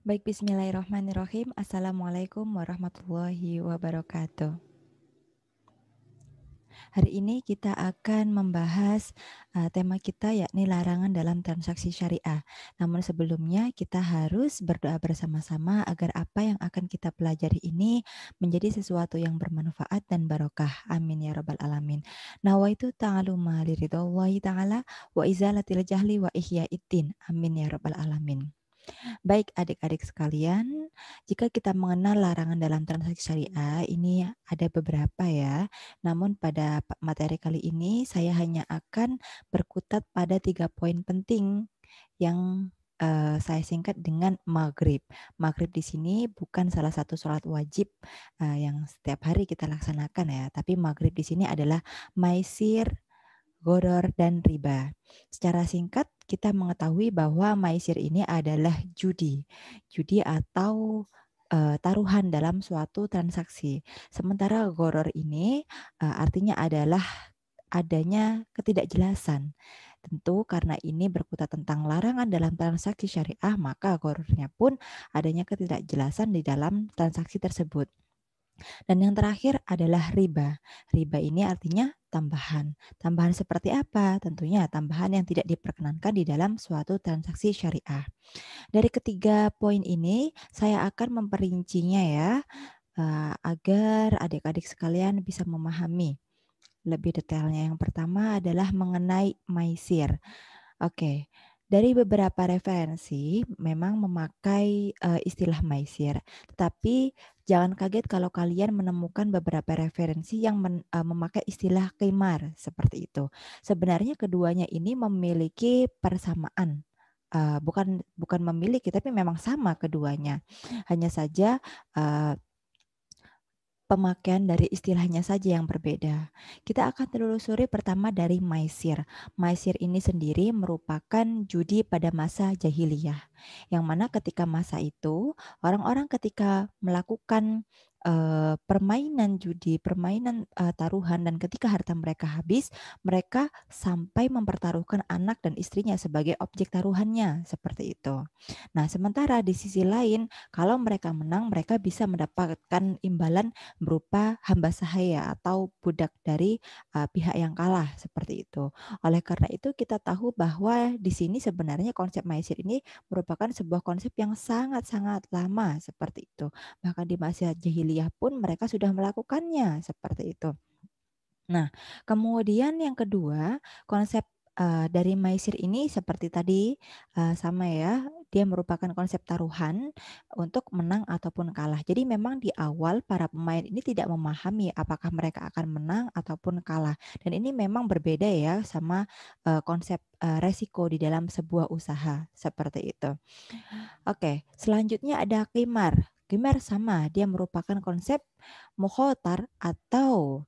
Baik, bismillahirrahmanirrahim. Assalamualaikum warahmatullahi wabarakatuh. Hari ini kita akan membahas tema kita yakni larangan dalam transaksi syariah. Namun sebelumnya kita harus berdoa bersama-sama agar apa yang akan kita pelajari ini menjadi sesuatu yang bermanfaat dan barokah. Amin ya rabbal alamin. Nawaitu ta'aluma liridhallahi ta'ala wa izalatil jahli wa ihyaiddin. Amin ya rabbal alamin. Baik adik-adik sekalian, jika kita mengenal larangan dalam transaksi syariah, ini ada beberapa ya. Namun pada materi kali ini saya hanya akan berkutat pada 3 poin penting yang saya singkat dengan maghrib. Maghrib di sini bukan salah satu sholat wajib yang setiap hari kita laksanakan ya, tapi maghrib di sini adalah maisir, gharar, dan riba. Secara singkat, kita mengetahui bahwa maisir ini adalah judi. Judi atau taruhan dalam suatu transaksi. Sementara gharar ini artinya adalah adanya ketidakjelasan. Tentu karena ini berkutat tentang larangan dalam transaksi syariah, maka ghararnya pun adanya ketidakjelasan di dalam transaksi tersebut. Dan yang terakhir adalah riba. Riba ini artinya tambahan. Tambahan seperti apa? Tentunya tambahan yang tidak diperkenankan di dalam suatu transaksi syariah. Dari ketiga poin ini, saya akan memperincinya ya, agar adik-adik sekalian bisa memahami lebih detailnya. Yang pertama adalah mengenai maisir. Oke, dari beberapa referensi memang memakai istilah maisir, tetapi jangan kaget kalau kalian menemukan beberapa referensi yang memakai istilah qimar seperti itu. Sebenarnya keduanya ini memiliki persamaan. Bukan bukan memiliki, tapi memang sama keduanya. Hanya saja uh, pemakaian dari istilahnya saja yang berbeda. Kita akan telusuri pertama dari maisir. Maisir ini sendiri merupakan judi pada masa jahiliyah. Yang mana ketika masa itu, orang-orang ketika melakukan permainan judi, permainan taruhan, dan ketika harta mereka habis, mereka sampai mempertaruhkan anak dan istrinya sebagai objek taruhannya, seperti itu. Nah, sementara di sisi lain, kalau mereka menang, mereka bisa mendapatkan imbalan berupa hamba sahaya atau budak dari pihak yang kalah seperti itu. Oleh karena itu kita tahu bahwa di sini sebenarnya konsep maisir ini merupakan sebuah konsep yang sangat-sangat lama seperti itu. Bahkan di masa jahiliyah pun mereka sudah melakukannya seperti itu. Nah, kemudian yang kedua, konsep dari maisir ini seperti tadi sama ya, dia merupakan konsep taruhan untuk menang ataupun kalah. Jadi memang di awal para pemain ini tidak memahami apakah mereka akan menang ataupun kalah. Dan ini memang berbeda ya sama konsep resiko di dalam sebuah usaha seperti itu. Oke, selanjutnya ada qimar. Qimar sama, dia merupakan konsep mukhotar atau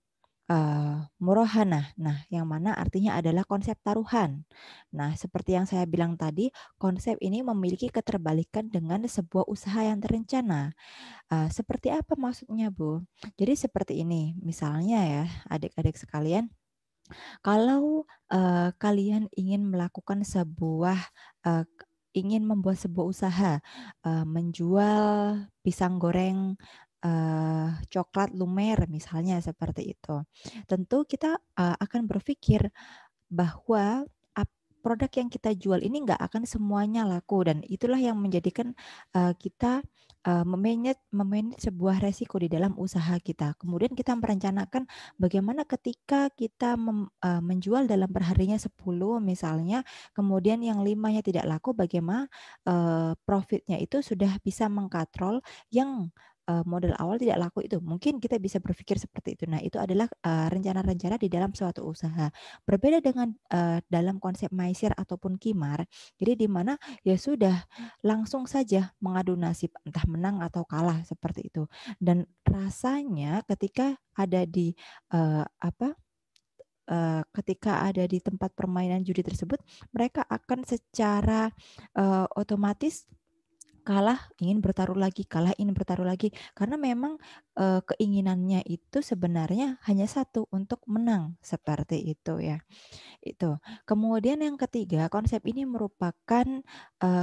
murahanah. Nah, yang mana artinya adalah konsep taruhan. Nah, seperti yang saya bilang tadi, konsep ini memiliki keterbalikan dengan sebuah usaha yang terencana. Seperti apa maksudnya, Bu? Jadi seperti ini, misalnya ya, adik-adik sekalian, kalau kalian ingin melakukan sebuah ingin membuat sebuah usaha, menjual pisang goreng coklat lumer misalnya seperti itu. Tentu kita akan berpikir bahwa produk yang kita jual ini nggak akan semuanya laku dan itulah yang menjadikan kita memanage sebuah resiko di dalam usaha kita. Kemudian kita merencanakan bagaimana ketika kita menjual dalam perharinya 10 misalnya, kemudian yang 5-nya tidak laku, bagaimana profitnya itu sudah bisa mengkatrol yang modal awal tidak laku itu. Mungkin kita bisa berpikir seperti itu. Nah, itu adalah rencana-rencana di dalam suatu usaha. Berbeda dengan dalam konsep maisir ataupun qimar, jadi di mana ya sudah langsung saja mengadu nasib entah menang atau kalah seperti itu. Dan rasanya ketika ada di ketika ada di tempat permainan judi tersebut, mereka akan secara otomatis kalah ingin bertaruh lagi, kalah ingin bertaruh lagi. Karena memang, keinginannya itu sebenarnya hanya satu, untuk menang, seperti itu ya. Itu. Kemudian yang ketiga, konsep ini merupakan,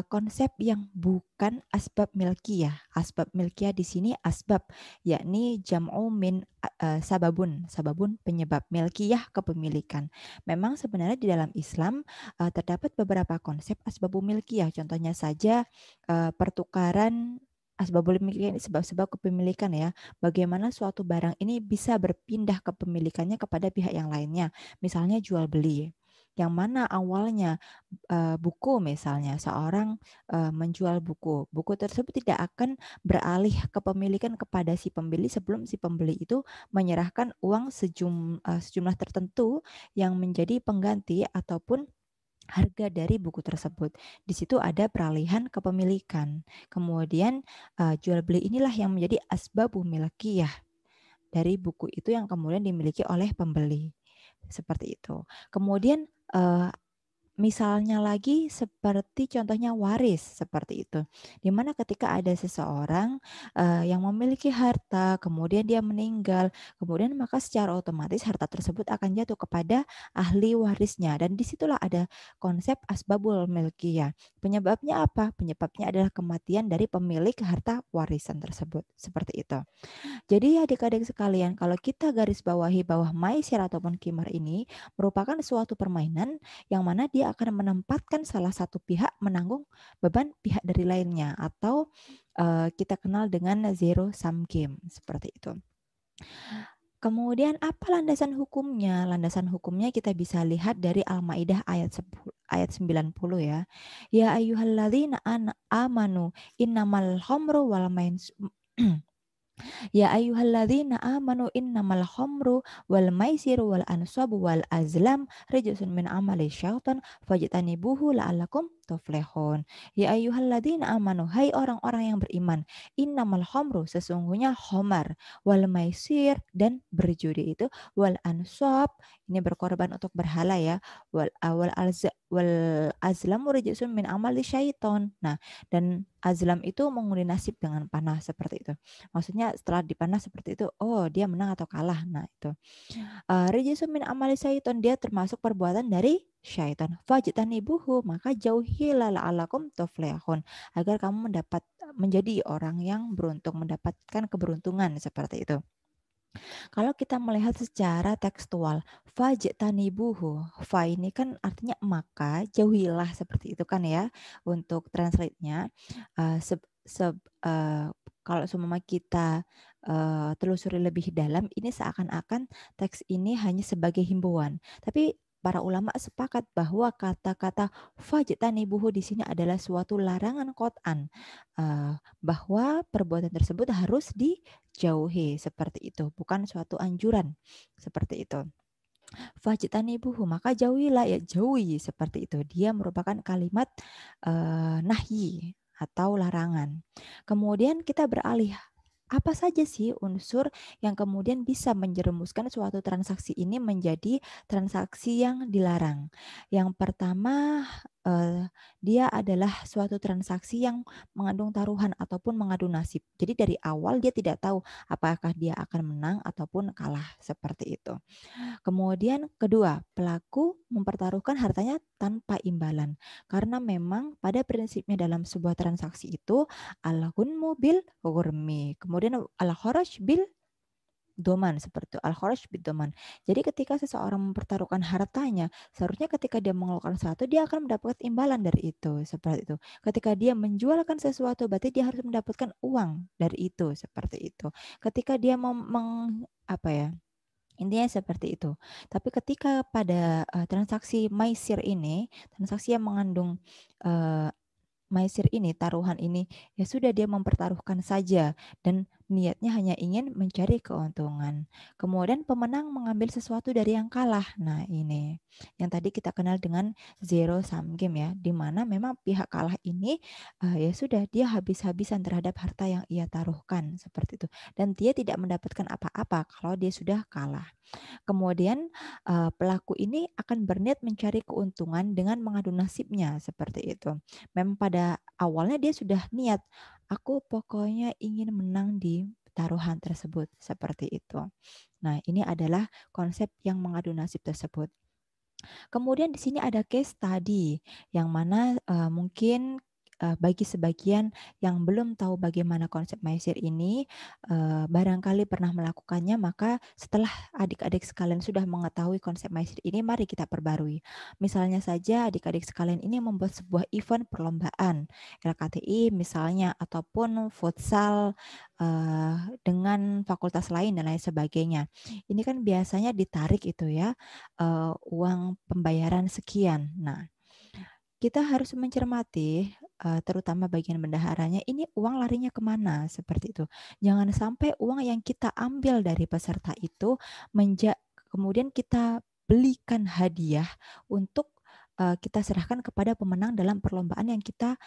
konsep yang bukan asbab milkiyah. Asbab milkiyah di sini asbab, yakni jam'u min sababun. Sababun penyebab, milkiyah kepemilikan. Memang sebenarnya di dalam Islam, terdapat beberapa konsep asbabul milkiyah. Contohnya saja, pertukaran asbabul milkiyah ini sebab-sebab kepemilikan ya. Bagaimana suatu barang ini bisa berpindah kepemilikannya kepada pihak yang lainnya. Misalnya jual beli, yang mana awalnya, buku misalnya, seorang, menjual buku. Buku tersebut tidak akan beralih kepemilikan kepada si pembeli sebelum si pembeli itu menyerahkan uang sejumlah tertentu yang menjadi pengganti ataupun harga dari buku tersebut. Di situ ada peralihan kepemilikan. Kemudian, jual beli inilah yang menjadi asbabun milkiyah dari buku itu yang kemudian dimiliki oleh pembeli, seperti itu. Kemudian, misalnya lagi seperti contohnya waris, seperti itu. Di mana ketika ada seseorang, yang memiliki harta, kemudian dia meninggal, kemudian maka secara otomatis harta tersebut akan jatuh kepada ahli warisnya dan disitulah ada konsep asbabul milkiyah. Penyebabnya apa? Penyebabnya adalah kematian dari pemilik harta warisan tersebut, seperti itu. Jadi adik-adik sekalian, kalau kita garis bawahi bahwa maisir ataupun kimar ini merupakan suatu permainan yang mana dia akan menempatkan salah satu pihak menanggung beban pihak dari lainnya atau kita kenal dengan zero sum game seperti itu. Kemudian apa landasan hukumnya? Landasan hukumnya kita bisa lihat dari Al-Maidah ayat 10, ayat 90 ya. Ya ayyuhalladzina amanu innamal khamru wal Ya ayyuhalladzina amanu innamal khamru wal maisiru wal ansabu wal azlam rijsun min amali syaitan fajtanibuhu la'allakum tuflihun. Ya ayyuhalladzina amanu, hai orang-orang yang beriman, innamal khamru, sesungguhnya khamar, wal maisir, dan berjudi itu, wal ansab, ini berkorban untuk berhala ya, wal azlamu rijsun min amali syaiton. Nah, dan azlam itu mengundi nasib dengan panah seperti itu. Maksudnya setelah dipanah seperti itu, oh dia menang atau kalah. Nah itu. Rijisun min amali syaiton, dia termasuk perbuatan dari syaitan. Fajtanibuhu, maka jauhilah la'alakum tuflihun, agar kamu menjadi orang yang beruntung, mendapatkan keberuntungan seperti itu. Kalau kita melihat secara tekstual, fajtanibuhu, fa ini kan artinya maka, jauhilah seperti itu kan ya untuk translate-nya. Uh, seb- seb- uh, Kalau semua kita telusuri lebih dalam, ini seakan-akan teks ini hanya sebagai himbauan. Tapi para ulama sepakat bahwa kata-kata fajtanibuhu di sini adalah suatu larangan qot'an, bahwa perbuatan tersebut harus dijauhi seperti itu, bukan suatu anjuran seperti itu. Fajtanibuhu, maka jauhilah, ya jauhi seperti itu. Dia merupakan kalimat nahyi atau larangan. Kemudian kita beralih, apa saja sih unsur yang kemudian bisa menjerumuskan suatu transaksi ini menjadi transaksi yang dilarang? Yang pertama, dia adalah suatu transaksi yang mengandung taruhan ataupun mengadu nasib. Jadi dari awal dia tidak tahu apakah dia akan menang ataupun kalah, seperti itu. Kemudian kedua, pelaku mempertaruhkan hartanya tanpa imbalan. Karena memang pada prinsipnya dalam sebuah transaksi itu al-ghunmu bil ghurmi. Kemudian al-kharaj bil doman, seperti itu. Al-kharaj bil doman. Jadi ketika seseorang mempertaruhkan hartanya, seharusnya ketika dia mengeluarkan sesuatu dia akan mendapatkan imbalan dari itu, seperti itu. Ketika dia menjualkan sesuatu berarti dia harus mendapatkan uang dari itu, seperti itu. Ketika dia apa ya? Intinya seperti itu. Tapi ketika pada transaksi maisir ini, transaksi yang mengandung maisir ini, taruhan ini, ya sudah dia mempertaruhkan saja dan niatnya hanya ingin mencari keuntungan. Kemudian pemenang mengambil sesuatu dari yang kalah. Nah, ini yang tadi kita kenal dengan zero sum game ya, di mana memang pihak kalah ini ya sudah dia habis-habisan terhadap harta yang ia taruhkan seperti itu. Dan dia tidak mendapatkan apa-apa kalau dia sudah kalah. Kemudian pelaku ini akan berniat mencari keuntungan dengan mengadu nasibnya seperti itu. Memang pada awalnya dia sudah niat, aku pokoknya ingin menang di taruhan tersebut seperti itu. Nah, ini adalah konsep yang mengadu nasib tersebut. Kemudian di sini ada case study yang mana mungkin bagi sebagian yang belum tahu bagaimana konsep Maisir ini, barangkali pernah melakukannya, maka setelah adik-adik sekalian sudah mengetahui konsep Maisir ini, mari kita perbarui. Misalnya saja adik-adik sekalian ini membuat sebuah event perlombaan, LKTI misalnya, ataupun futsal dengan fakultas lain dan lain sebagainya. Ini kan biasanya ditarik itu ya, uang pembayaran sekian. Nah, kita harus mencermati, terutama bagian bendaharanya, ini uang larinya kemana, seperti itu. Jangan sampai uang yang kita ambil dari peserta itu kemudian kita belikan hadiah untuk kita serahkan kepada pemenang dalam perlombaan yang kita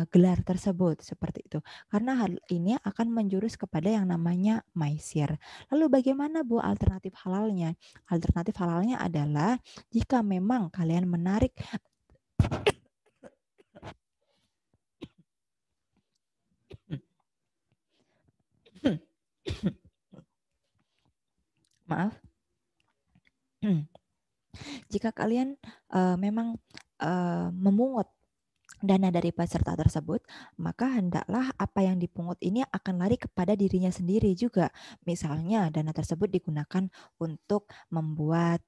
gelar tersebut, seperti itu. Karena hal ini akan menjurus kepada yang namanya maisir. Lalu bagaimana Bu alternatif halalnya? Alternatif halalnya adalah jika memang kalian menarik maaf, jika kalian memang memungut dana dari peserta tersebut, maka hendaklah apa yang dipungut ini akan lari kepada dirinya sendiri juga. Misalnya dana tersebut digunakan untuk membuat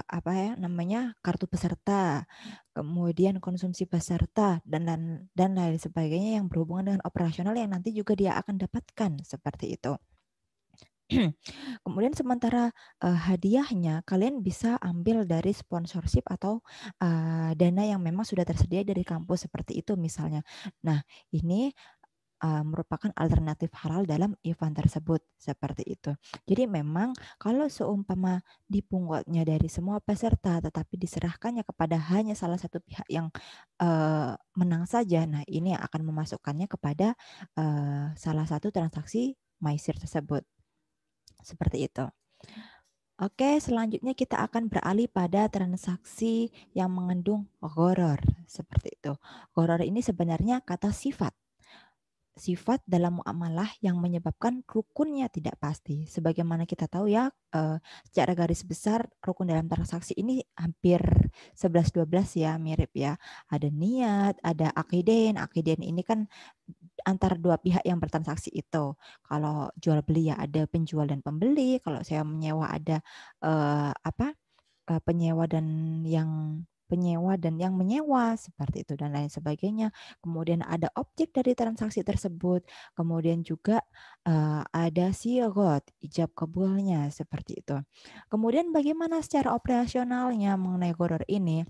apa ya namanya kartu peserta, kemudian konsumsi peserta dan lain sebagainya yang berhubungan dengan operasional yang nanti juga dia akan dapatkan seperti itu. Kemudian sementara hadiahnya kalian bisa ambil dari sponsorship atau dana yang memang sudah tersedia dari kampus seperti itu misalnya. Nah, ini merupakan alternatif halal dalam event tersebut seperti itu. Jadi memang kalau seumpama dipungutnya dari semua peserta tetapi diserahkannya kepada hanya salah satu pihak yang menang saja, nah ini akan memasukkannya kepada salah satu transaksi maisir tersebut. Seperti itu. Oke, selanjutnya kita akan beralih pada transaksi yang mengandung gharar. Seperti itu. Gharar ini sebenarnya kata sifat. Sifat dalam muamalah yang menyebabkan rukunnya tidak pasti. Sebagaimana kita tahu ya, secara garis besar rukun dalam transaksi ini hampir 11-12 ya, mirip ya. Ada niat, ada akiden. Akiden ini kan antara dua pihak yang bertransaksi itu. Kalau jual beli ya ada penjual dan pembeli. Kalau saya menyewa ada penyewa dan yang menyewa seperti itu dan lain sebagainya. Kemudian ada objek dari transaksi tersebut. Kemudian juga ada sigot, ijab kabulnya seperti itu. Kemudian bagaimana secara operasionalnya mengenai gharar ini?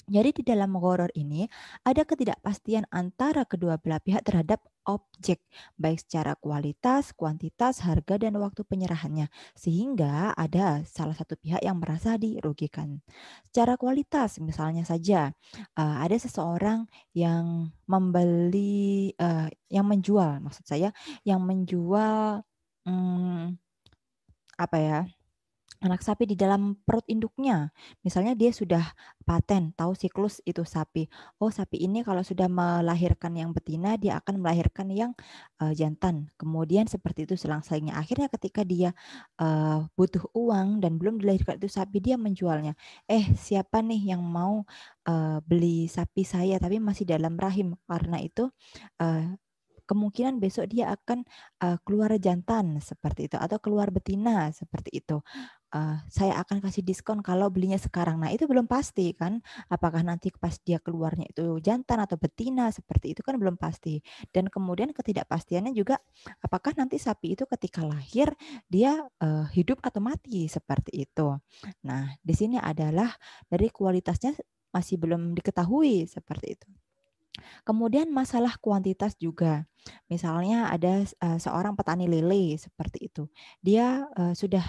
Jadi di dalam gharar ini ada ketidakpastian antara kedua belah pihak terhadap objek, baik secara kualitas, kuantitas, harga, dan waktu penyerahannya. Sehingga ada salah satu pihak yang merasa dirugikan. Secara kualitas, misalnya saja ada seseorang yang yang menjual, maksud saya, yang menjual apa ya? Anak sapi di dalam perut induknya. Misalnya dia sudah paten, tahu siklus itu sapi. Oh, sapi ini kalau sudah melahirkan yang betina, dia akan melahirkan yang jantan. Kemudian seperti itu selang-selingnya. Akhirnya ketika dia butuh uang dan belum dilahirkan itu sapi, dia menjualnya. Siapa nih yang mau beli sapi saya tapi masih dalam rahim? Karena itu kemungkinan besok dia akan keluar jantan seperti itu atau keluar betina seperti itu. Saya akan kasih diskon kalau belinya sekarang. Nah, itu belum pasti kan, apakah nanti pas dia keluarnya itu jantan atau betina seperti itu kan belum pasti. Dan kemudian ketidakpastiannya juga apakah nanti sapi itu ketika lahir dia hidup atau mati seperti itu. Nah, di sini adalah dari kualitasnya masih belum diketahui seperti itu. Kemudian masalah kuantitas juga. Misalnya ada seorang petani lele seperti itu. Dia sudah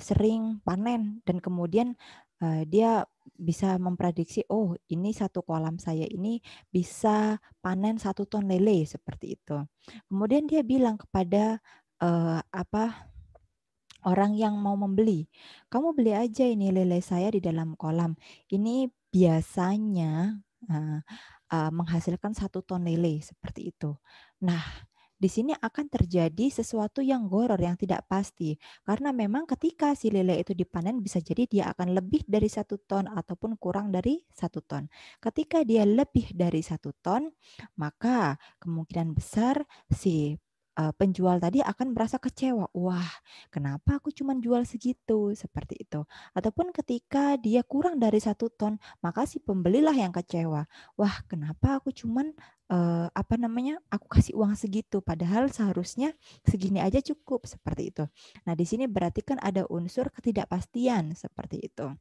sering panen dan kemudian dia bisa memprediksi, oh ini satu kolam saya ini bisa panen 1 ton lele seperti itu. Kemudian dia bilang kepada orang yang mau membeli, kamu beli aja ini lele saya di dalam kolam. Ini biasanya eh, menghasilkan 1 ton lele seperti itu. Nah, di sini akan terjadi sesuatu yang goror yang tidak pasti karena memang ketika si lele itu dipanen bisa jadi dia akan lebih dari 1 ton ataupun kurang dari 1 ton. Ketika dia lebih dari 1 ton, maka kemungkinan besar si penjual tadi akan merasa kecewa. Wah, kenapa aku cuma jual segitu? Seperti itu. Ataupun ketika dia kurang dari 1 ton, maka si pembelilah yang kecewa. Wah, kenapa aku cuman aku kasih uang segitu, padahal seharusnya segini aja cukup seperti itu. Nah, di sini berarti kan ada unsur ketidakpastian seperti itu.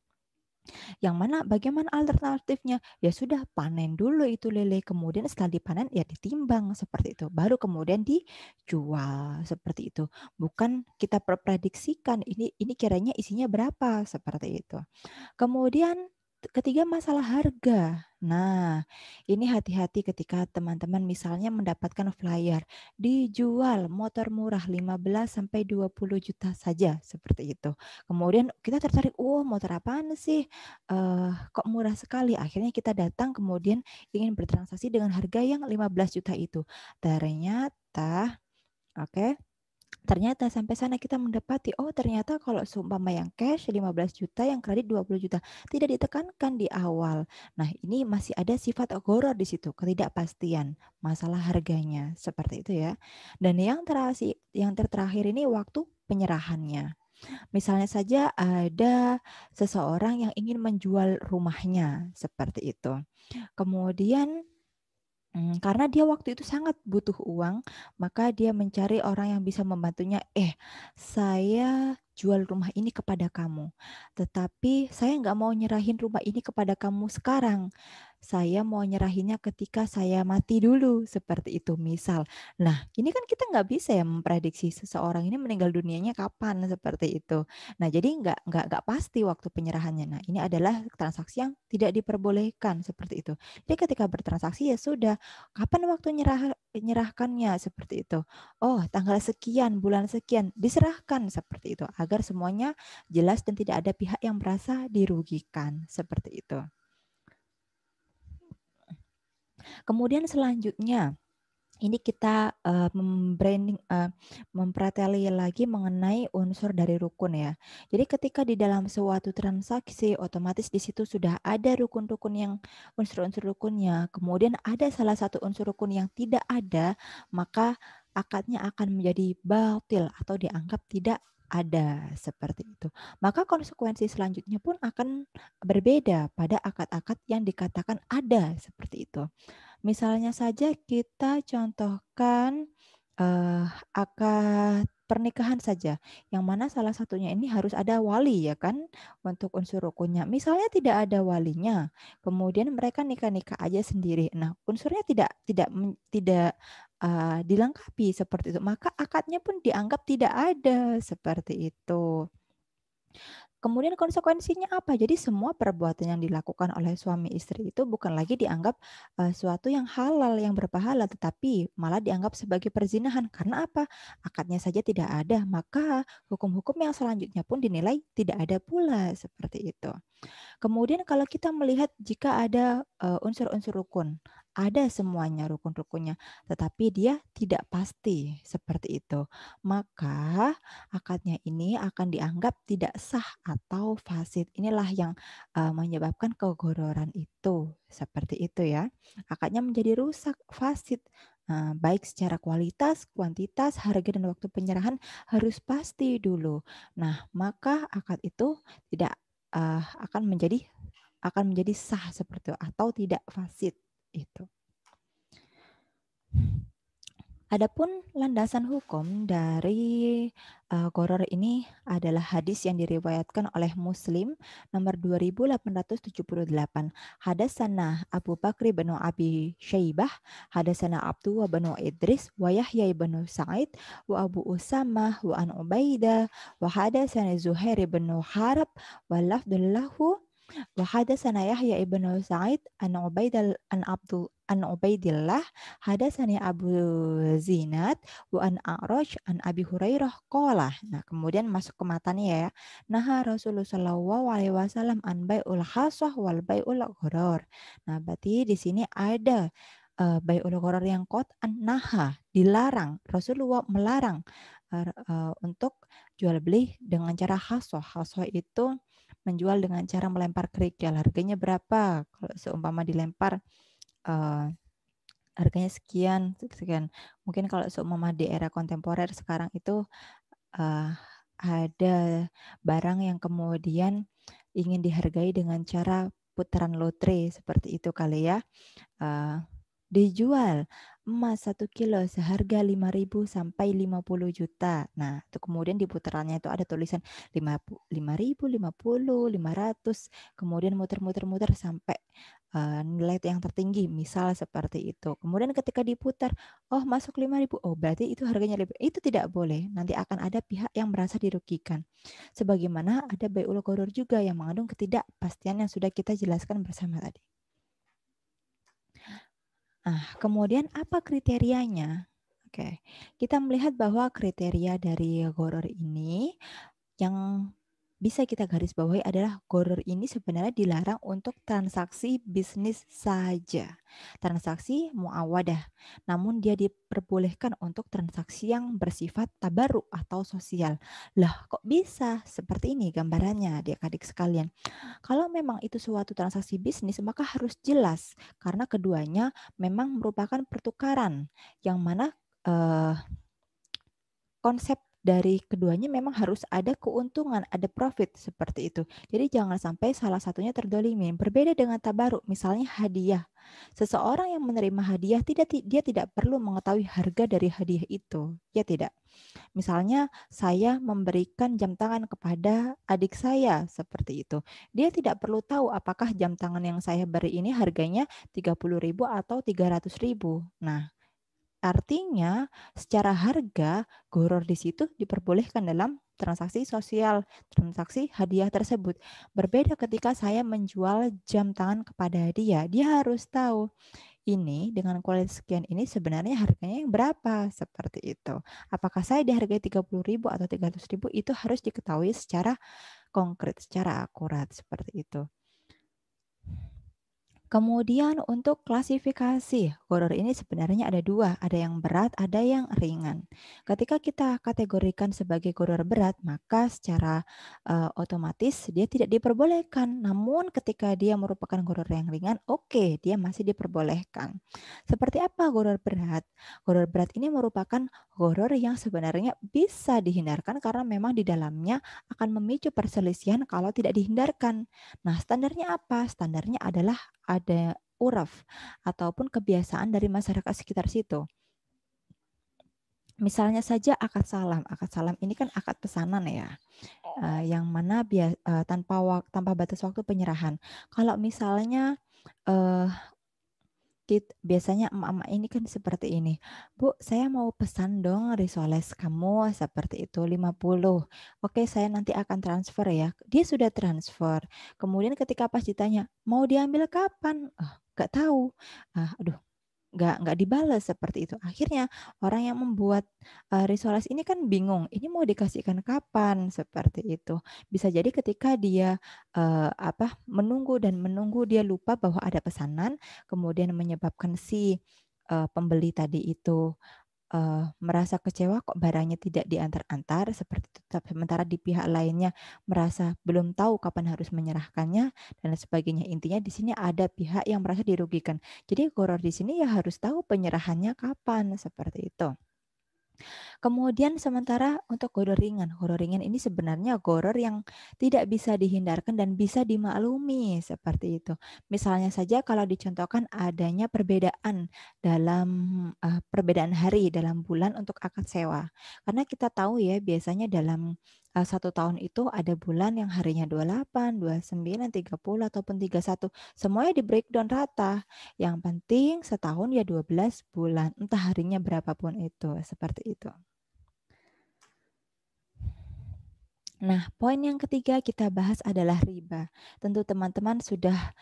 Yang mana bagaimana alternatifnya? Ya sudah panen dulu itu lele, kemudian setelah dipanen ya ditimbang seperti itu. Baru kemudian dijual seperti itu. Bukan kita prediksikan ini kiranya isinya berapa seperti itu. Kemudian ketiga masalah harga. Nah, ini hati-hati ketika teman-teman misalnya mendapatkan flyer dijual motor murah 15 sampai 20 juta saja seperti itu. Kemudian kita tertarik, "Oh, motor apaan sih? Kok murah sekali?" Akhirnya kita datang kemudian ingin bertransaksi dengan harga yang 15 juta itu. Ternyata oke, ternyata sampai sana kita mendapati, oh ternyata kalau seumpama yang cash 15 juta, yang kredit 20 juta, tidak ditekankan di awal. Nah, ini masih ada sifat horor di situ, ketidakpastian, masalah harganya, seperti itu ya. Dan yang terakhir ini waktu penyerahannya. Misalnya saja ada seseorang yang ingin menjual rumahnya, seperti itu. Kemudian karena dia waktu itu sangat butuh uang, maka dia mencari orang yang bisa membantunya. Saya jual rumah ini kepada kamu, tetapi saya nggak mau nyerahin rumah ini kepada kamu sekarang. Saya mau nyerahinnya ketika saya mati dulu, seperti itu misal. Nah, ini kan kita nggak bisa ya memprediksi seseorang ini meninggal dunianya kapan, seperti itu. Nah, jadi nggak pasti waktu penyerahannya. Nah, ini adalah transaksi yang tidak diperbolehkan, seperti itu. Jadi ketika bertransaksi ya sudah. Kapan waktu nyerahkannya? Seperti itu. Oh, tanggal sekian, bulan sekian, diserahkan seperti itu agar semuanya jelas dan tidak ada pihak yang merasa dirugikan seperti itu. Kemudian selanjutnya ini kita mempreteli lagi mengenai unsur dari rukun ya. Jadi ketika di dalam suatu transaksi otomatis di situ sudah ada rukun-rukun yang unsur-unsur rukunnya. Kemudian ada salah satu unsur rukun yang tidak ada, maka akadnya akan menjadi batil atau dianggap tidak ada seperti itu. Maka konsekuensi selanjutnya pun akan berbeda pada akad-akad yang dikatakan ada seperti itu. Misalnya saja kita contohkan akad pernikahan saja, yang mana salah satunya ini harus ada wali ya kan untuk unsur rukunnya. Misalnya tidak ada walinya, kemudian mereka nikah-nikah aja sendiri. Nah, unsurnya tidak dilengkapi seperti itu, maka akadnya pun dianggap tidak ada seperti itu. Kemudian konsekuensinya apa? Jadi semua perbuatan yang dilakukan oleh suami istri itu bukan lagi dianggap suatu yang halal, yang berpahala, tetapi malah dianggap sebagai perzinahan. Karena apa? Akadnya saja tidak ada, maka hukum-hukum yang selanjutnya pun dinilai tidak ada pula seperti itu. Kemudian kalau kita melihat jika ada unsur-unsur rukun, ada semuanya rukun-rukunnya, tetapi dia tidak pasti seperti itu. Maka akadnya ini akan dianggap tidak sah atau fasid. Inilah yang menyebabkan kegororan itu. Seperti itu ya. Akadnya menjadi rusak, fasid. Baik secara kualitas, kuantitas, harga dan waktu penyerahan harus pasti dulu. Nah, maka akad itu tidak akan menjadi sah seperti itu atau tidak fasid itu. Adapun landasan hukum dari Gharar ini adalah hadis yang diriwayatkan oleh Muslim nomor 2878. Hadatsana Abu Bakri bin Abi Syaibah, hadatsana Abdullah bin Idris, wa Yahya bin Sa'id, wa Abu Usamah, wa an Ubaidah, wa hadatsana Zuhair bin Harab, wa lafdul lahu wa hadatsana Yahya ibn Sa'id an Ubaidillah hadatsani Abu Zinad wa an A'raj an Abi Hurairah qala. Nah, kemudian masuk ke matanya ya. Naha Rasulullah sallallahu alaihi wasallam an bai'ul khasah wal bai'ul gharar. Nah, berarti di sini ada bai'ul gharar yang qat'an naha, dilarang. Rasulullah melarang untuk jual beli dengan cara khasah. Khasah itu menjual dengan cara melempar kerikil. Harganya berapa? Kalau seumpama dilempar harganya sekian, sekian. Mungkin kalau seumpama di era kontemporer sekarang itu ada barang yang kemudian ingin dihargai dengan cara putaran lotre seperti itu kali ya. Dijual emas 1 kilo seharga 5.000 sampai 50 juta. Nah, itu kemudian di putarannya itu ada tulisan 5.000, 50, 500, kemudian muter-muter-muter sampai nilai yang tertinggi, misal seperti itu. Kemudian ketika diputar, oh masuk 5.000, oh berarti itu harganya lebih. Itu tidak boleh. Nanti akan ada pihak yang merasa dirugikan. Sebagaimana ada bai'ul gharar juga yang mengandung ketidakpastian yang sudah kita jelaskan bersama tadi. Nah, kemudian apa kriterianya? Oke, kita melihat bahwa kriteria dari gharar ini yang bisa kita garis bawahi adalah gharar ini sebenarnya dilarang untuk transaksi bisnis saja. Transaksi muawadah. Namun dia diperbolehkan untuk transaksi yang bersifat tabaruk atau sosial. Lah, kok bisa? Seperti ini gambarannya, adik-adik sekalian. Kalau memang itu suatu transaksi bisnis, maka harus jelas karena keduanya memang merupakan pertukaran yang mana konsep dari keduanya memang harus ada keuntungan, ada profit seperti itu. Jadi jangan sampai salah satunya terdolimi. Berbeda dengan tabaruk, misalnya hadiah. Seseorang yang menerima hadiah dia tidak perlu mengetahui harga dari hadiah itu, ya tidak. Misalnya saya memberikan jam tangan kepada adik saya seperti itu. Dia tidak perlu tahu apakah jam tangan yang saya beri ini harganya 30.000 atau 300.000. Nah, artinya secara harga gharar di situ diperbolehkan dalam transaksi sosial, transaksi hadiah tersebut. Berbeda ketika saya menjual jam tangan kepada dia, dia harus tahu ini dengan kualitas sekian ini sebenarnya harganya yang berapa seperti itu. Apakah saya dihargai 30.000 atau 300.000 itu harus diketahui secara konkret, secara akurat seperti itu. Kemudian untuk klasifikasi, gharar ini sebenarnya ada dua, ada yang berat, ada yang ringan. Ketika kita kategorikan sebagai gharar berat, maka secara otomatis dia tidak diperbolehkan. Namun ketika dia merupakan gharar yang ringan, oke, dia masih diperbolehkan. Seperti apa gharar berat? Gharar berat ini merupakan gharar yang sebenarnya bisa dihindarkan karena memang di dalamnya akan memicu perselisihan kalau tidak dihindarkan. Nah, standarnya apa? Standarnya adalah ada uraf ataupun kebiasaan dari masyarakat sekitar situ. Misalnya saja akad salam. Akad salam ini kan akad pesanan ya, yang mana tanpa batas waktu penyerahan. Kalau misalnya biasanya emak-emak ini kan seperti ini. Bu, saya mau pesan dong risoles kamu seperti itu 50. Oke, saya nanti akan transfer ya. Dia sudah transfer. Kemudian ketika pas ditanya, mau diambil kapan? Nggak tahu. Aduh, nggak dibalas seperti itu. Akhirnya orang yang membuat risoles ini kan bingung, ini mau dikasihkan kapan seperti itu. Bisa jadi ketika dia menunggu dan menunggu dia lupa bahwa ada pesanan, kemudian menyebabkan si pembeli tadi itu merasa kecewa kok barangnya tidak diantar-antar seperti itu. Sementara di pihak lainnya merasa belum tahu kapan harus menyerahkannya dan sebagainya. Intinya di sini ada pihak yang merasa dirugikan. Jadi gharar di sini ya harus tahu penyerahannya kapan seperti itu. Kemudian sementara untuk goro ringan ini sebenarnya goror yang tidak bisa dihindarkan dan bisa dimaklumi seperti itu. Misalnya saja kalau dicontohkan adanya perbedaan dalam perbedaan hari dalam bulan untuk akad sewa. Karena kita tahu ya biasanya dalam 1 tahun itu ada bulan yang harinya 28, 29, 30 ataupun 31. Semuanya di breakdown rata. Yang penting setahun ya 12 bulan, entah harinya berapapun itu, seperti itu. Nah, poin yang ketiga kita bahas adalah riba. Tentu teman-teman sudah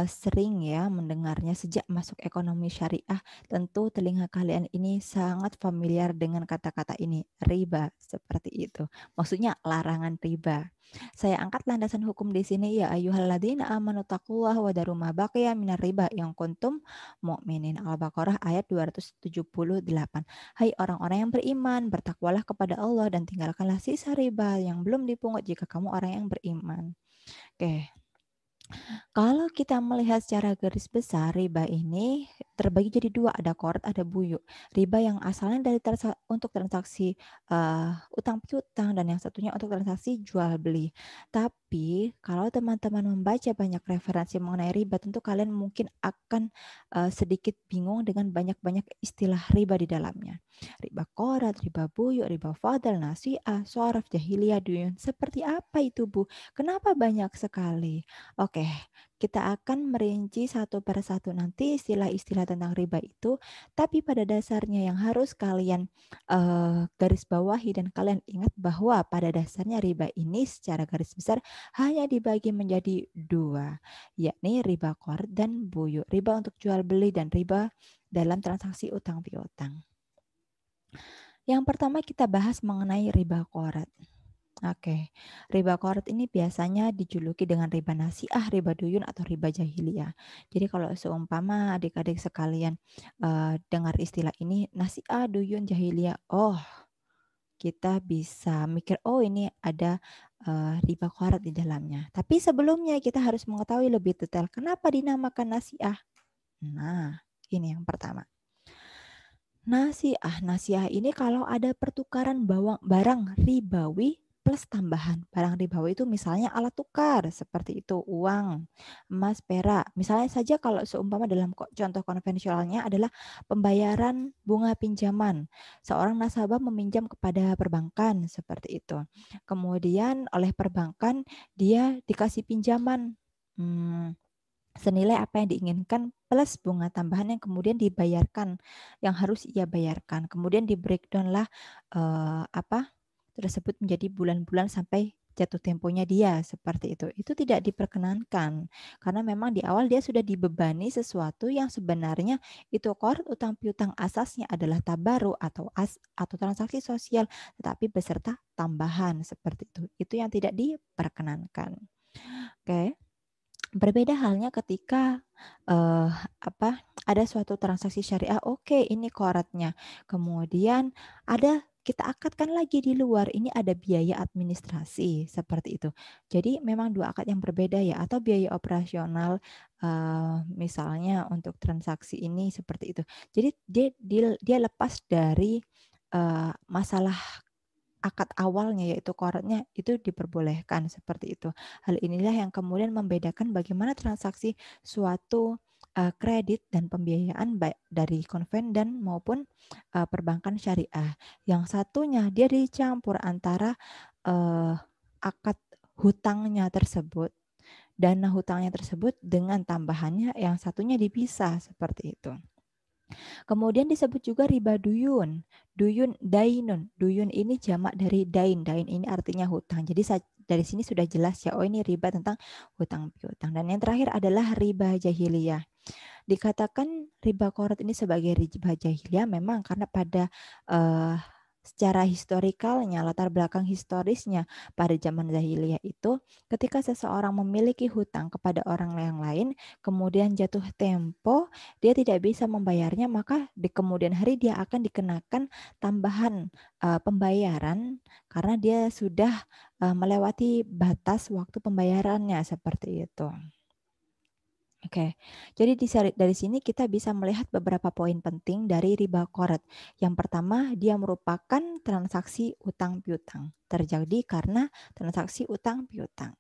sering ya mendengarnya sejak masuk ekonomi syariah. Tentu telinga kalian ini sangat familiar dengan kata-kata ini, riba, seperti itu. Maksudnya larangan riba. Saya angkat landasan hukum di sini ya ayyuhalladzina amanu taqullaha wa daru ma baqiya minar riba yang kuntum mukminin. Al-Baqarah ayat 278. Hai orang-orang yang beriman, bertakwalah kepada Allah dan tinggalkanlah sisa riba yang belum dipungut jika kamu orang yang beriman. Oke, kalau kita melihat secara garis besar, riba ini terbagi jadi dua, ada korat, ada buyuk. Riba yang asalnya dari untuk transaksi utang piutang dan yang satunya untuk transaksi jual beli. Tapi kalau teman-teman membaca banyak referensi mengenai riba, tentu kalian mungkin akan sedikit bingung dengan banyak-banyak istilah riba di dalamnya. Riba korat, riba buyuk, riba fadl, nasi'ah, soraf, jahiliyah, duyun. Seperti apa itu Bu? Kenapa banyak sekali? Oke, kita akan merinci satu per satu nanti istilah-istilah tentang riba itu, tapi pada dasarnya yang harus kalian garis bawahi dan kalian ingat bahwa pada dasarnya riba ini secara garis besar hanya dibagi menjadi dua, yakni riba qard dan buyuk, riba untuk jual beli dan riba dalam transaksi utang piutang. Yang pertama kita bahas mengenai riba qard. Oke, riba korat ini biasanya dijuluki dengan riba nasi'ah, riba duyun, atau riba jahiliyah. Jadi kalau seumpama adik-adik sekalian dengar istilah ini, nasi'ah, duyun, jahiliyah, oh kita bisa mikir, oh ini ada riba korat di dalamnya. Tapi sebelumnya kita harus mengetahui lebih detail, kenapa dinamakan nasi'ah? Nah, ini yang pertama. Nasiah ini kalau ada pertukaran barang ribawi plus tambahan. Barang ribawi itu misalnya alat tukar, seperti itu, uang, emas, perak. Misalnya saja kalau seumpama dalam contoh konvensionalnya adalah pembayaran bunga pinjaman. Seorang nasabah meminjam kepada perbankan, seperti itu. Kemudian oleh perbankan dia dikasih pinjaman. Senilai apa yang diinginkan plus bunga tambahan yang kemudian dibayarkan, yang harus ia bayarkan. Kemudian di breakdown lah tersebut menjadi bulan-bulan sampai jatuh temponya dia seperti itu. Itu tidak diperkenankan karena memang di awal dia sudah dibebani sesuatu yang sebenarnya itu qard utang piutang asasnya adalah tabaru atau transaksi sosial tetapi beserta tambahan seperti itu. Itu yang tidak diperkenankan. Oke. Berbeda halnya ketika eh, ada suatu transaksi syariah, oke ini koratnya. Kemudian kita akadkan lagi di luar, ini ada biaya administrasi seperti itu. Jadi memang dua akad yang berbeda ya, atau biaya operasional misalnya untuk transaksi ini seperti itu. Jadi dia lepas dari masalah akad awalnya yaitu koratnya itu diperbolehkan seperti itu. Hal inilah yang kemudian membedakan bagaimana transaksi suatu kredit dan pembiayaan baik dari konven dan maupun perbankan syariah. Yang satunya dia dicampur antara akad hutangnya tersebut, dana hutangnya tersebut dengan tambahannya yang satunya dipisah seperti itu. Kemudian disebut juga riba duyun. Duyun dainun. Duyun ini jamak dari dain. Dain ini artinya hutang. Jadi dari sini sudah jelas ya, oh ini riba tentang hutang piutang. Dan yang terakhir adalah riba jahiliyah. Dikatakan riba korat ini sebagai riba jahiliyah memang karena pada secara historikalnya, latar belakang historisnya pada zaman jahiliyah itu ketika seseorang memiliki hutang kepada orang yang lain, kemudian jatuh tempo, dia tidak bisa membayarnya, maka di kemudian hari dia akan dikenakan tambahan pembayaran karena dia sudah melewati batas waktu pembayarannya seperti itu. Oke, jadi dari sini kita bisa melihat beberapa poin penting dari riba korot. Yang pertama, dia merupakan transaksi utang piutang. Terjadi karena transaksi utang piutang.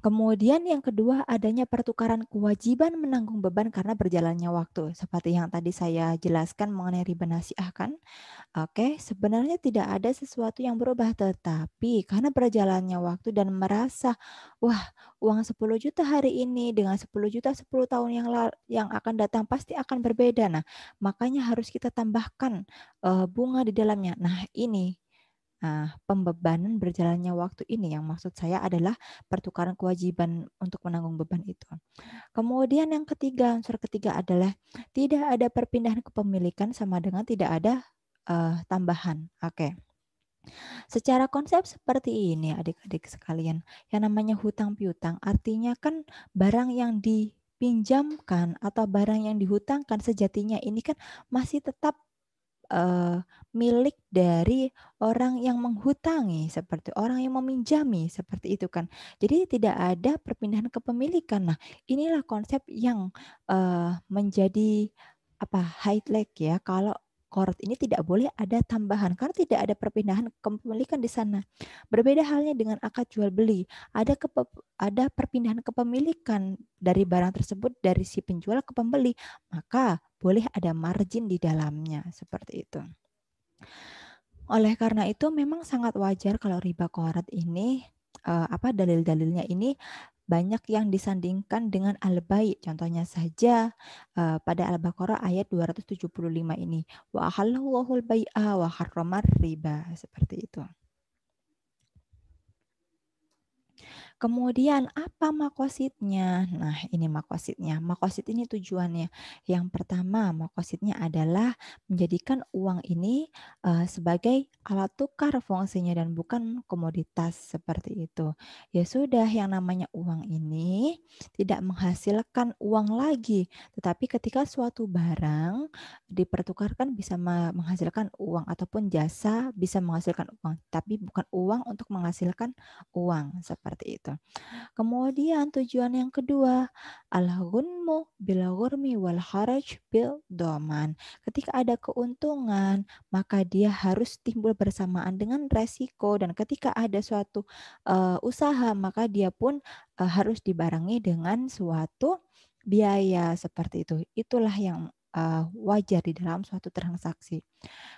Kemudian yang kedua, adanya pertukaran kewajiban menanggung beban karena berjalannya waktu. Seperti yang tadi saya jelaskan mengenai riba nasiah kan. Oke, sebenarnya tidak ada sesuatu yang berubah, tetapi karena berjalannya waktu dan merasa, wah, uang 10 juta hari ini dengan 10 juta 10 tahun yang akan datang pasti akan berbeda. Nah, makanya harus kita tambahkan bunga di dalamnya. Nah, ini pembebanan berjalannya waktu ini yang maksud saya adalah pertukaran kewajiban untuk menanggung beban itu. Kemudian yang ketiga, unsur ketiga adalah tidak ada perpindahan kepemilikan sama dengan tidak ada tambahan. Oke. Secara konsep seperti ini adik-adik sekalian, yang namanya hutang piutang artinya kan barang yang dipinjamkan atau barang yang dihutangkan sejatinya ini kan masih tetap milik dari orang yang menghutangi, seperti orang yang meminjami, seperti itu kan. Jadi tidak ada perpindahan kepemilikan. Nah, inilah konsep yang menjadi highlight ya kalau Korot ini tidak boleh ada tambahan karena tidak ada perpindahan kepemilikan di sana. Berbeda halnya dengan akad jual beli, ada perpindahan kepemilikan dari barang tersebut dari si penjual ke pembeli, maka boleh ada margin di dalamnya seperti itu. Oleh karena itu memang sangat wajar kalau riba korot ini dalil-dalilnya ini banyak yang disandingkan dengan al-bai. Contohnya saja pada Al-Baqarah ayat 275 ini, wa ahallallahu al-bai'a wa harramar riba, seperti itu. Kemudian apa makosidnya? Nah, ini makosidnya. Makosid ini tujuannya. Yang pertama, makosidnya adalah menjadikan uang ini sebagai alat tukar fungsinya dan bukan komoditas seperti itu. Ya sudah, yang namanya uang ini tidak menghasilkan uang lagi, tetapi ketika suatu barang dipertukarkan bisa menghasilkan uang ataupun jasa bisa menghasilkan uang, tapi bukan uang untuk menghasilkan uang seperti itu. Kemudian tujuan yang kedua, al-ghunmu bil ghurmi wal haraj bil doman. Ketika ada keuntungan, maka dia harus timbul bersamaan dengan resiko dan ketika ada suatu usaha, maka dia pun harus dibarengi dengan suatu biaya seperti itu. Itulah yang wajar di dalam suatu transaksi.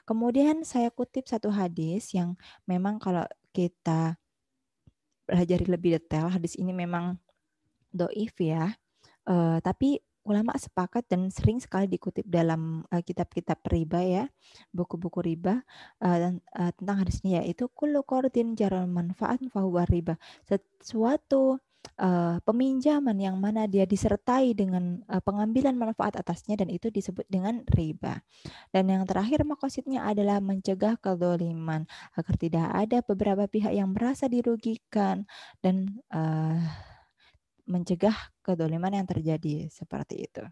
Kemudian saya kutip satu hadis yang memang kalau kita pelajari lebih detail, hadis ini memang doif ya, tapi ulama sepakat dan sering sekali dikutip dalam kitab-kitab riba ya, buku-buku riba tentang hadis ini yaitu kullu qardin jaral manfaat fahuwa riba. Sesuatu peminjaman yang mana dia disertai dengan pengambilan manfaat atasnya dan itu disebut dengan riba. Dan yang terakhir maksudnya adalah mencegah kezaliman agar tidak ada beberapa pihak yang merasa dirugikan dan mencegah kedoliman yang terjadi seperti itu.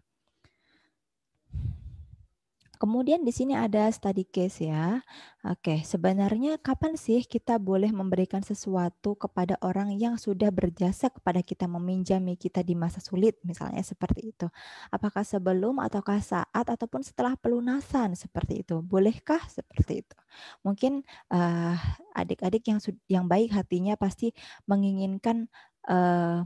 Kemudian di sini ada study case ya. Oke, sebenarnya kapan sih kita boleh memberikan sesuatu kepada orang yang sudah berjasa kepada kita, meminjami kita di masa sulit, misalnya seperti itu. Apakah sebelum ataukah saat ataupun setelah pelunasan seperti itu? Bolehkah seperti itu? Mungkin adik-adik yang baik hatinya pasti menginginkan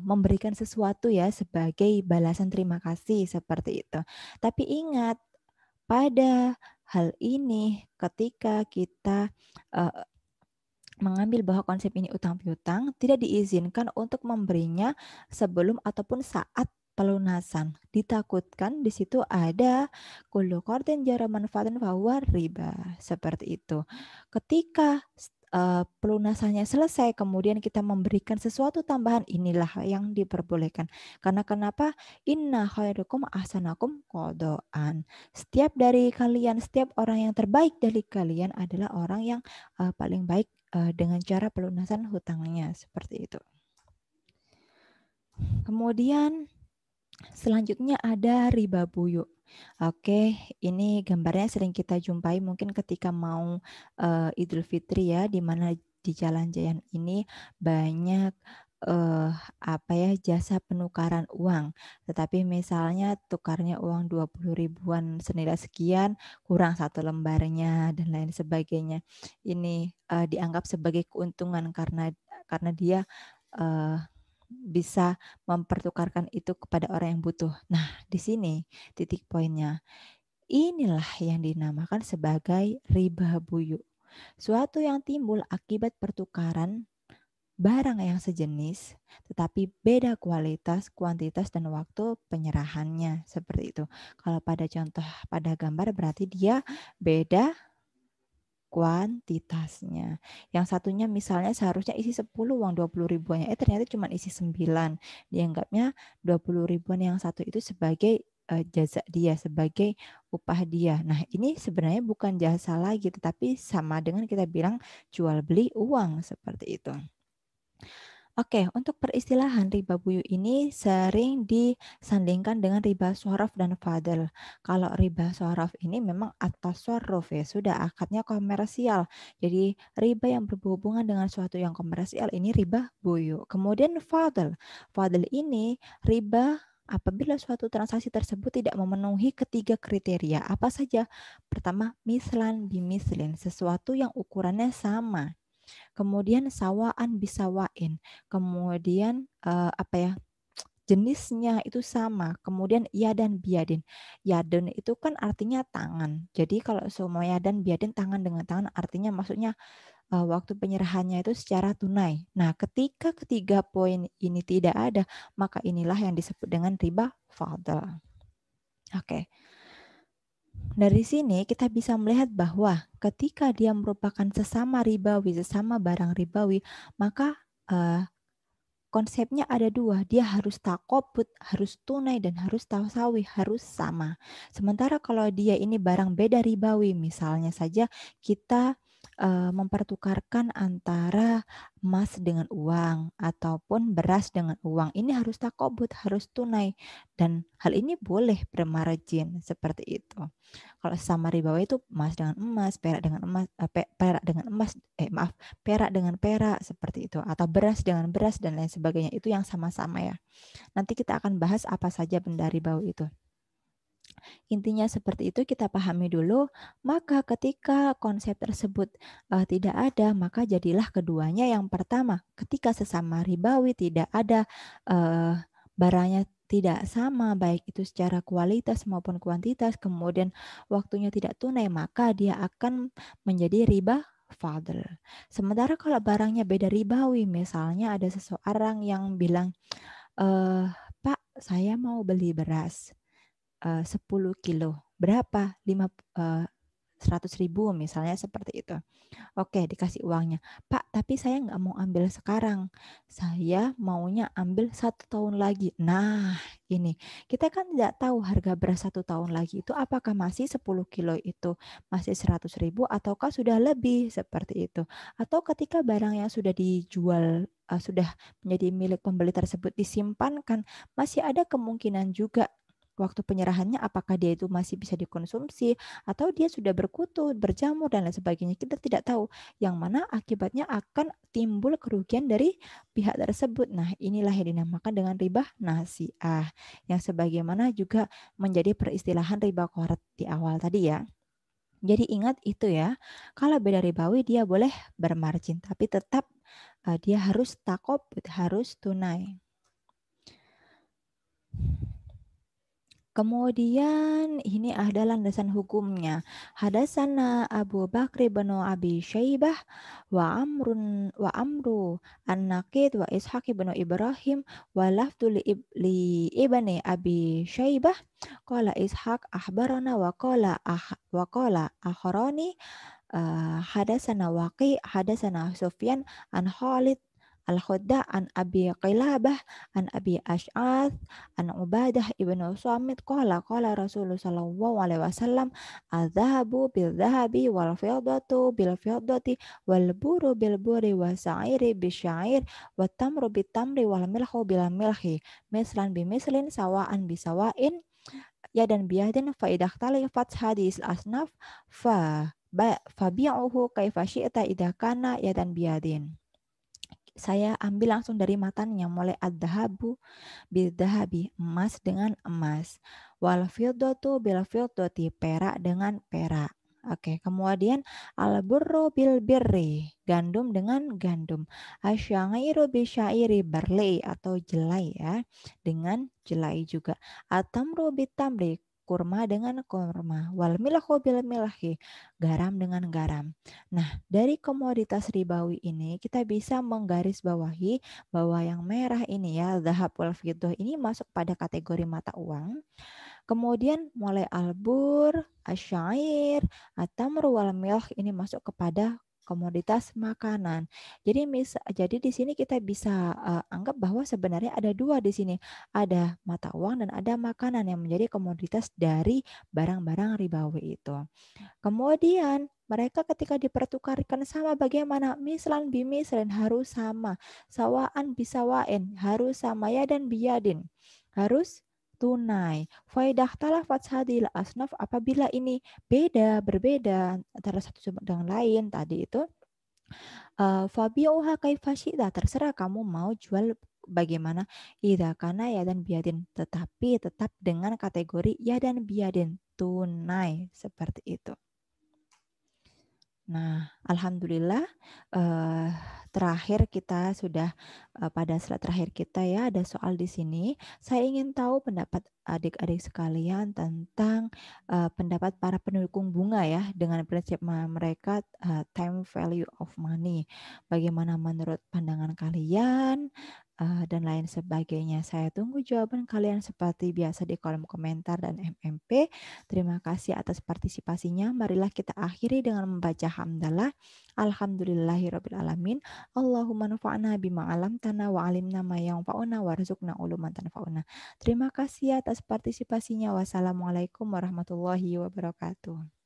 memberikan sesuatu ya sebagai balasan terima kasih seperti itu. Tapi ingat pada hal ini ketika kita mengambil bahwa konsep ini utang piutang tidak diizinkan untuk memberinya sebelum ataupun saat pelunasan. Ditakutkan di situ ada kullu qardin jara manfaatin fahuwa riba. Seperti itu. Ketika pelunasannya selesai kemudian kita memberikan sesuatu tambahan, inilah yang diperbolehkan. Karena kenapa? Inna khairukum ahsanakum qadaan. Setiap dari kalian, setiap orang yang terbaik dari kalian adalah orang yang paling baik dengan cara pelunasan hutangnya seperti itu. Kemudian selanjutnya ada riba buyuk. Oke, ini gambarnya sering kita jumpai mungkin ketika mau Idul Fitri ya, di mana di Jalan Jayan ini banyak apa ya, jasa penukaran uang. Tetapi misalnya tukarnya uang 20 ribuan senilai sekian, kurang satu lembarnya dan lain sebagainya. Ini, dianggap sebagai keuntungan karena dia, eee, bisa mempertukarkan itu kepada orang yang butuh. Nah, di sini titik poinnya. Inilah yang dinamakan sebagai riba buyuk. Suatu yang timbul akibat pertukaran barang yang sejenis, tetapi beda kualitas, kuantitas, dan waktu penyerahannya. Seperti itu. Kalau pada contoh pada gambar berarti dia beda kuantitasnya. Yang satunya misalnya seharusnya isi 10 uang 20 ribuannya, ternyata cuma isi 9. Dianggapnya 20 ribuan yang satu itu sebagai jasa dia, sebagai upah dia. Nah, ini sebenarnya bukan jasa lagi, tetapi sama dengan kita bilang jual beli uang seperti itu. Oke, untuk peristilahan riba buyuk ini sering disandingkan dengan riba sorof dan fadl. Kalau riba sorof ini memang atas sorof ya, sudah akadnya komersial. Jadi riba yang berhubungan dengan suatu yang komersial ini riba buyuk. Kemudian fadl. Fadl ini riba apabila suatu transaksi tersebut tidak memenuhi ketiga kriteria. Apa saja? Pertama, mislan bimislin, sesuatu yang ukurannya sama. Kemudian sawaan bisawain. Kemudian apa ya? Jenisnya itu sama. Kemudian yadan biadin. Yadan itu kan artinya tangan. Jadi kalau semua yadan biadin tangan dengan tangan artinya maksudnya waktu penyerahannya itu secara tunai. Nah, ketika ketiga poin ini tidak ada, maka inilah yang disebut dengan riba fadl. Oke. Dari sini kita bisa melihat bahwa ketika dia merupakan sesama ribawi, sesama barang ribawi, maka konsepnya ada dua, dia harus takobut, harus tunai, dan harus tasawi, harus sama. Sementara kalau dia ini barang beda ribawi, misalnya saja kita mempertukarkan antara emas dengan uang ataupun beras dengan uang. Ini harus takobut, harus tunai. Dan hal ini boleh bermargin seperti itu. Kalau sama ribawi itu emas dengan emas, perak dengan emas, perak dengan emas, maaf, perak dengan perak seperti itu, atau beras dengan beras dan lain sebagainya. Itu yang sama-sama ya. Nanti kita akan bahas apa saja benda ribawi itu. Intinya seperti itu kita pahami dulu, maka ketika konsep tersebut tidak ada, maka jadilah keduanya yang pertama. Ketika sesama ribawi tidak ada barangnya tidak sama, baik itu secara kualitas maupun kuantitas, kemudian waktunya tidak tunai, maka dia akan menjadi riba fadl. Sementara kalau barangnya beda ribawi, misalnya ada seseorang yang bilang, Pak, saya mau beli beras 10 kilo. Berapa? 100.000 misalnya seperti itu. Oke, dikasih uangnya. Pak, tapi saya nggak mau ambil sekarang. Saya maunya ambil 1 tahun lagi. Nah, ini. Kita kan tidak tahu harga beras 1 tahun lagi itu apakah masih 10 kilo itu masih 100.000 ataukah sudah lebih seperti itu. Atau ketika barang yang sudah dijual sudah menjadi milik pembeli tersebut disimpankan, masih ada kemungkinan juga waktu penyerahannya apakah dia itu masih bisa dikonsumsi atau dia sudah berkutu, berjamur dan lain sebagainya. Kita tidak tahu yang mana akibatnya akan timbul kerugian dari pihak tersebut. Nah, inilah yang dinamakan dengan riba nasiah yang sebagaimana juga menjadi peristilahan riba qarat di awal tadi ya. Jadi ingat itu ya, kalau beda ribawi dia boleh bermargin tapi tetap dia harus takobut, harus tunai. Kemudian ini ada landasan hukumnya. Hadasana Abu Bakri bin Abi Syaibah wa Amru An-Naqid wa Ishaq bin Ibrahim wa lafdu li ibni Abi Syaibah qala Ishaq ahbarana wa qala akharani hadasana Waqi hadasana Sufyan an Khalid Al-Khudda an Abi Qilabah an Abi Ash'ath an Ubadah ibnu Samit qala Rasulullah sallallahu alaihi wasallam adzahabu bil dhahabi wal fiddatu bil fiddati wal buru bil buri wa sa'iri bis syair wat tamru bit tamri wal milhu bil milhi mislan bi mislin sawaan bi sawain ya dan biadin fa idah talifat hadis asnaf fa fabi'uhu kaifa syi'ta idza kana ya dan biadin. Saya ambil langsung dari matanya, mulai ad-dhahabu bidzahabi, emas dengan emas. Wal fiddatu bil fiddati, perak dengan perak. Oke, kemudian al burru bil birri, gandum dengan gandum. Asyairu bisyairi, barley atau jelai ya, dengan jelai juga. Atamru bitamri, kurma dengan kurma. Wal milhu bil milhi, garam dengan garam. Nah, dari komoditas ribawi ini kita bisa menggarisbawahi bahwa yang merah ini ya, zahab wal fiddah ini masuk pada kategori mata uang. Kemudian mulai albur, asyair, atamr wal milh ini masuk kepada komoditas makanan. Jadi di sini kita bisa anggap bahwa sebenarnya ada dua di sini. Ada mata uang dan ada makanan yang menjadi komoditas dari barang-barang ribawi itu. Kemudian mereka ketika dipertukarkan sama bagaimana? Mislan bimislin harus sama. Sawaan bisawain harus sama ya dan biyadin. Harus tunai. Faidah talafat hadil asnaf apabila ini berbeda antara satu dengan lain tadi itu fabi'uha kaifa syi'ta, terserah kamu mau jual bagaimana idza kana ya dan biadin, tetapi tetap dengan kategori ya dan biadin tunai seperti itu. Nah, alhamdulillah eh, terakhir kita sudah pada slide terakhir kita ya ada soal di sini. Saya ingin tahu pendapat adik-adik sekalian tentang pendapat para pendukung bunga ya dengan prinsip mereka time value of money. Bagaimana menurut pandangan kalian? Dan lain sebagainya. Saya tunggu jawaban kalian seperti biasa di kolom komentar dan MMP. Terima kasih atas partisipasinya. Marilah kita akhiri dengan membaca hamdalah. Alhamdulillahirabbil alamin. Allahumma nafa'na bima 'allamtana wa 'allimna ma yanfa'una warzuqna uluman tanfa'una. Terima kasih atas partisipasinya. Wassalamualaikum warahmatullahi wabarakatuh.